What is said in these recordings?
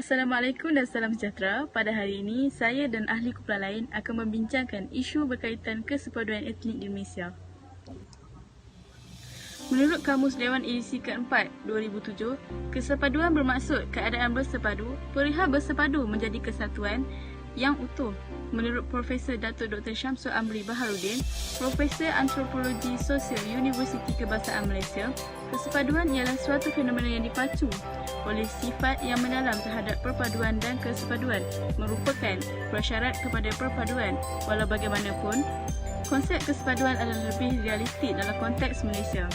Assalamualaikum dan salam sejahtera. Pada hari ini, saya dan ahli kumpulan lain akan membincangkan isu berkaitan kesepaduan etnik di Malaysia. Menurut Kamus Dewan edisi keempat 2007, kesepaduan bermaksud keadaan bersepadu, perihal bersepadu menjadi kesatuan yang utuh. Menurut Profesor Datuk Dr. Syamsul Amri Baharudin, Profesor Antropologi Sosial Universiti Kebangsaan Malaysia, kesepaduan ialah suatu fenomena yang dipacu oleh sifat yang mendalam terhadap perpaduan dan kesepaduan, merupakan prasyarat kepada perpaduan. Walau bagaimanapun, konsep kesepaduan adalah lebih realistik dalam konteks Malaysia.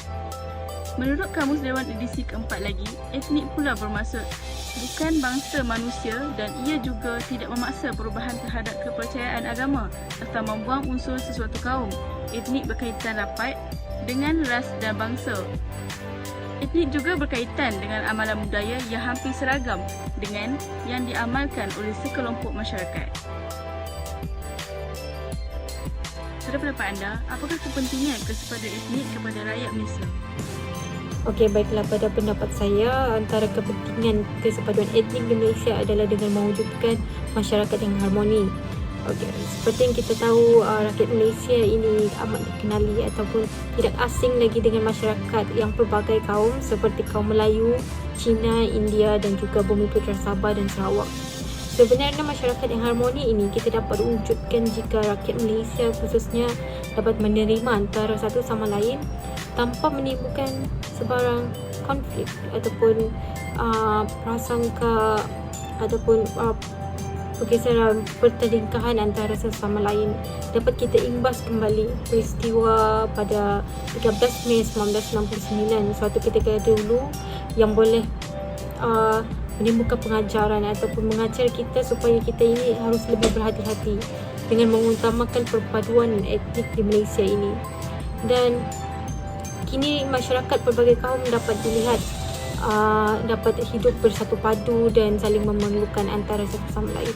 Menurut Kamus Dewan edisi keempat lagi, etnik pula bermaksud bukan bangsa manusia dan ia juga tidak memaksa perubahan terhadap kepercayaan agama atau membuang unsur sesuatu kaum. Etnik berkaitan rapat dengan ras dan bangsa. Etnik juga berkaitan dengan amalan budaya yang hampir seragam dengan yang diamalkan oleh sekelompok masyarakat. Pada pendapat anda, apakah kepentingan kesepaduan etnik kepada rakyat Malaysia? Okey, baiklah, pada pendapat saya, antara kepentingan kesepaduan etnik di Malaysia adalah dengan mewujudkan masyarakat yang harmoni. Okey, seperti yang kita tahu, rakyat Malaysia ini amat dikenali ataupun tidak asing lagi dengan masyarakat yang pelbagai kaum seperti kaum Melayu, Cina, India dan juga Bumi Putra Sabah dan Sarawak. Sebenarnya masyarakat yang harmoni ini kita dapat wujudkan jika rakyat Malaysia khususnya dapat menerima antara satu sama lain tanpa menimbulkan sebarang konflik ataupun prasangka ataupun pergeseran pertelingkahan antara sesama lain. Dapat kita imbas kembali peristiwa pada 13 Mei 1969, suatu ketika dulu yang boleh menimbulkan pengajaran ataupun mengajar kita supaya kita ini harus lebih berhati-hati dengan mengutamakan perpaduan etnik di Malaysia ini. Dan kini masyarakat pelbagai kaum dapat dilihat dapat hidup bersatu padu dan saling memerlukan antara satu sama lain.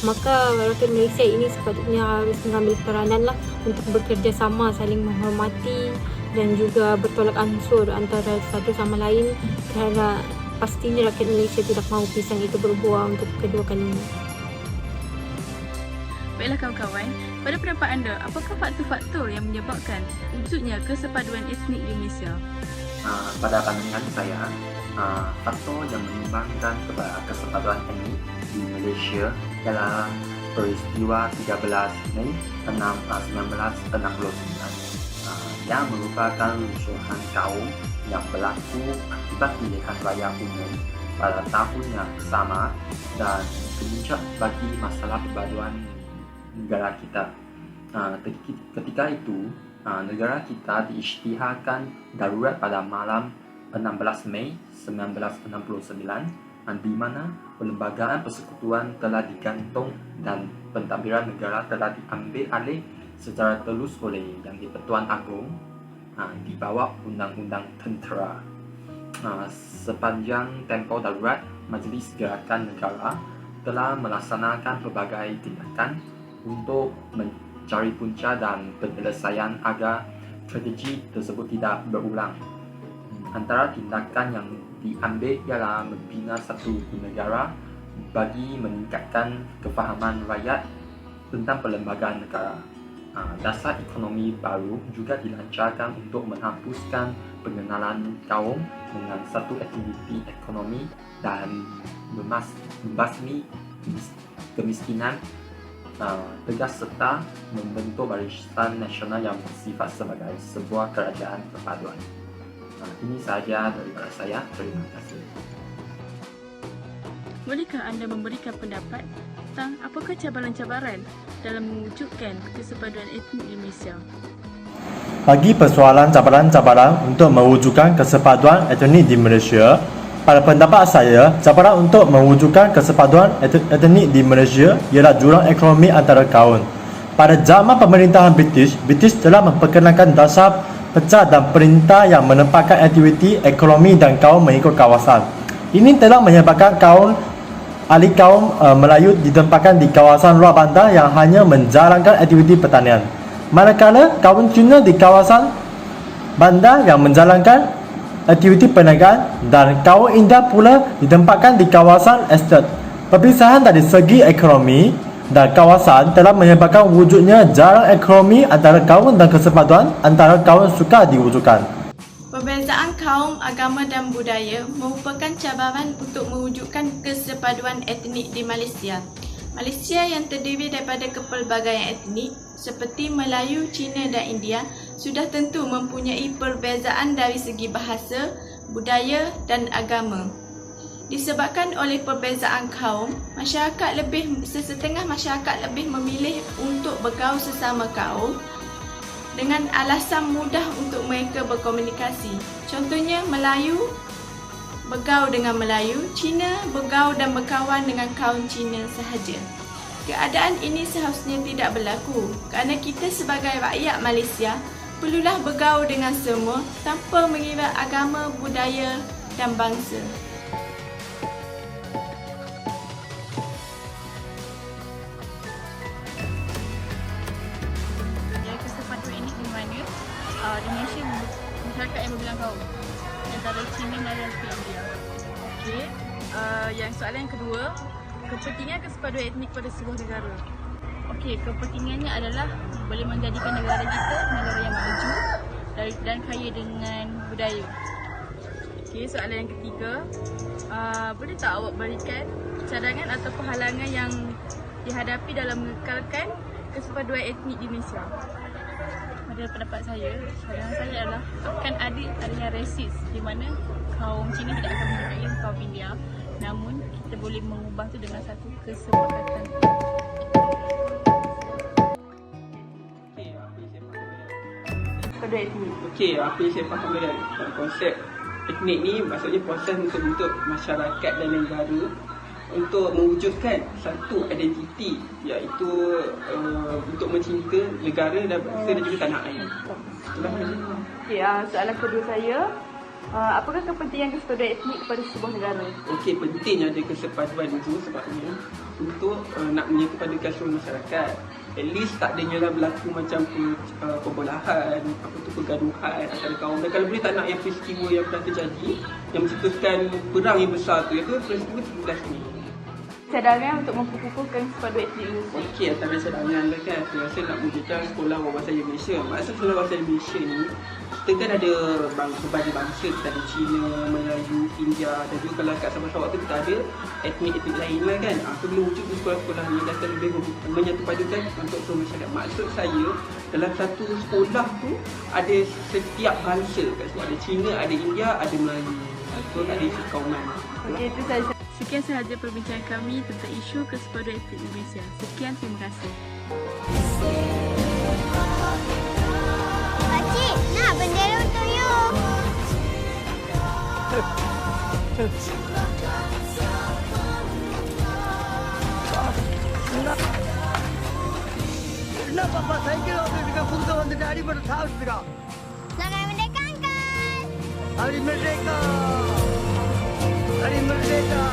Maka rakyat Malaysia ini sepatutnya harus mengambil peranan untuk bekerja sama, saling menghormati dan juga bertolak ansur antara satu sama lain, kerana pastinya rakyat Malaysia tidak mahu pisang itu berbuah untuk kedua kalinya. Baiklah kawan-kawan, pada pendapat anda, apakah faktor-faktor yang menyebabkan wujudnya kesepaduan etnik di Malaysia? Pada pandangan saya, faktor yang menyumbangkan kepada kesepaduan etnik di Malaysia ialah peristiwa 13 Mei 1969 yang merupakan rusuhan kaum yang berlaku akibat pilihan raya umum pada tahun yang sama dan kemuncak bagi masalah perpaduan negara kita. Ketika itu, negara kita diisytiharkan darurat pada malam 16 Mei 1969 di mana Perlembagaan Persekutuan telah digantung dan pentadbiran negara telah diambil alih secara telus oleh Yang di-Pertuan Agong di bawah Undang-Undang Tentera. Sepanjang tempoh darurat, Majlis Gerakan Negara telah melaksanakan pelbagai tindakan untuk mencari punca dan penyelesaian agar tragedi tersebut tidak berulang. Antara tindakan yang diambil ialah membina satu negara bagi meningkatkan kefahaman rakyat tentang perlembagaan negara. Dasar ekonomi baru juga dilancarkan untuk menghapuskan pengenalan kaum dengan satu aktiviti ekonomi dan membasmi kemiskinan, tegas serta membentuk Barisan Nasional yang bersifat sebagai sebuah kerajaan perpaduan. Ini sahaja daripada saya. Terima kasih. Bolehkah anda memberikan pendapat tentang apakah cabaran-cabaran dalam mewujudkan kesepaduan etnik di Malaysia? Bagi persoalan cabaran-cabaran untuk mewujudkan kesepaduan etnik di Malaysia, pada pendapat saya, cabaran untuk mewujudkan kesepaduan etnik di Malaysia ialah jurang ekonomi antara kaum. Pada zaman pemerintahan British telah memperkenalkan dasar pecah dan perintah yang menempatkan aktiviti ekonomi dan kaum mengikut kawasan. Ini telah menyebabkan ahli kaum Melayu ditempatkan di kawasan luar bandar yang hanya menjalankan aktiviti pertanian, manakala kaum Cina di kawasan bandar yang menjalankan aktiviti perniagaan dan kaum India pula ditempatkan di kawasan estate. Perpisahan dari segi ekonomi dan kawasan telah menyebabkan wujudnya jarak ekonomi antara kaum dan kesempatan antara kaum sukar diwujudkan. Perbezaan kaum, agama dan budaya merupakan cabaran untuk mewujudkan kesepaduan etnik di Malaysia. Malaysia yang terdiri daripada kepelbagaian etnik seperti Melayu, Cina dan India sudah tentu mempunyai perbezaan dari segi bahasa, budaya dan agama. Disebabkan oleh perbezaan kaum, sesetengah masyarakat lebih memilih untuk bergaul sesama kaum dengan alasan mudah untuk mereka berkomunikasi. Contohnya Melayu bergaul dengan Melayu, Cina bergaul dan berkawan dengan kaum Cina sahaja. Keadaan ini seharusnya tidak berlaku kerana kita sebagai rakyat Malaysia perlulah bergaul dengan semua tanpa mengira agama, budaya dan bangsa. Di Malaysia, masyarakat yang berbilang kaum antara Cina, Melayu dan India. Okey, yang soalan yang kedua, kepentingan kesepaduan etnik pada sebuah negara. Okey, kepentingannya adalah boleh menjadikan negara kita negara yang maju dan kaya dengan budaya. Okey, soalan yang ketiga, boleh tak awak berikan cadangan atau halangan yang dihadapi dalam mengekalkan kesepaduan etnik di Malaysia? Pada pendapat saya, cadangan saya adalah akan ada adanya resis di mana kaum Cina tidak akan menyukai kaum India, namun kita boleh mengubah itu dengan satu kesepakatan. Okey, apa yang saya faham dari konsep etnik ni, maksudnya proses untuk bentuk masyarakat dan negara untuk mewujudkan satu identiti, iaitu untuk mencinta negara dan bangsa dan juga tanah air. Itulah. Okey, soalan kedua saya, apakah kepentingan kesepaduan etnik kepada sebuah negara? Okey, pentingnya ada kesepaduan itu sebabnya untuk nak menyatukan seluruh masyarakat. At least tak adanya berlaku macam pembelahan, pergaduhan antara kaum. Dan kalau boleh tak nak yang peristiwa yang pernah terjadi yang menciptakan perang yang besar tu, iaitu peristiwa 17 ni. Cadangan untuk memperkukuhkan kesepaduan etnik Malaysia. Okey, antara cadangan lah kan, saya rasa nak wujudkan sekolah berbahasa Malaysia. Maksud sekolah bahasa Malaysia ni, kita kan ada berbagai bangsa, kita ada Cina, Melayu, India, dan juga kalau kat Sabah tu kita ada etnik-etnik lain lah kan. Itu boleh wujud di sekolah-sekolah ni dan lebih menyatupadukan untuk seluruh masyarakat. Maksud saya, dalam satu sekolah tu ada setiap bangsa kat situ. Ada Cina, ada India, ada Melayu. So tak ada isu kauman. Okey, itu sahaja. Sekian sahaja perbincangan kami tentang isu kesepaduan etnik Indonesia. Sekian, terima kasih. Pakcik, nak bendera untuk you. Kenapa Pak? Saya kira dengan bangsa wanita daripada tahu tidak. Selamat merdekakan. Hari Merdeka. Hari Merdeka.